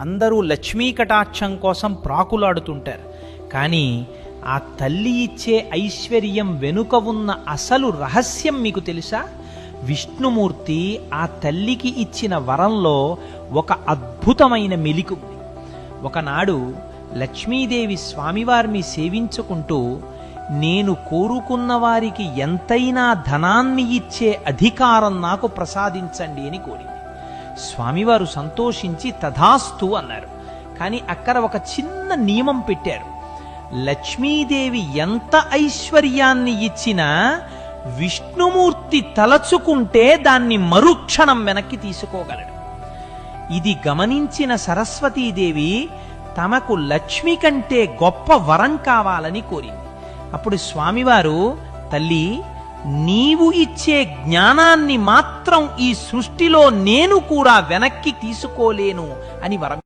అందరూ లక్ష్మీ కటాక్షం కోసం ప్రాకులాడుతుంటారు. కానీ ఆ తల్లి ఇచ్చే ఐశ్వర్యం వెనుక ఉన్న అసలు రహస్యం మీకు తెలుసా? విష్ణుమూర్తి ఆ తల్లికి ఇచ్చిన వరంలో ఒక అద్భుతమైన మెలిక ఉంది. ఒకనాడు లక్ష్మీదేవి స్వామివారిని సేవించుకుంటూ, నేను కోరుకున్న వారికి ఎంతైనా ధనాన్ని ఇచ్చే అధికారం నాకు ప్రసాదించండి అని కోరింది. స్వామివారు సంతోషించి తథాస్తు అన్నారు. కానీ అక్కడ ఒక చిన్న నియమం పెట్టారు. లక్ష్మీదేవి ఎంత ఐశ్వర్యాన్ని ఇచ్చినా విష్ణుమూర్తి తలచుకుంటే దాన్ని మరుక్షణం వెనక్కి తీసుకోగలడు. ఇది గమనించిన సరస్వతీదేవి తమకు లక్ష్మి కంటే గొప్ప వరం కావాలని కోరింది. అప్పుడు స్వామివారు, తల్లి, నీవు ఇచ్చే జ్ఞానాన్ని మాత్రం ఈ సృష్టిలో నేను కూడా వెనక్కి తీసుకోలేను అని వరం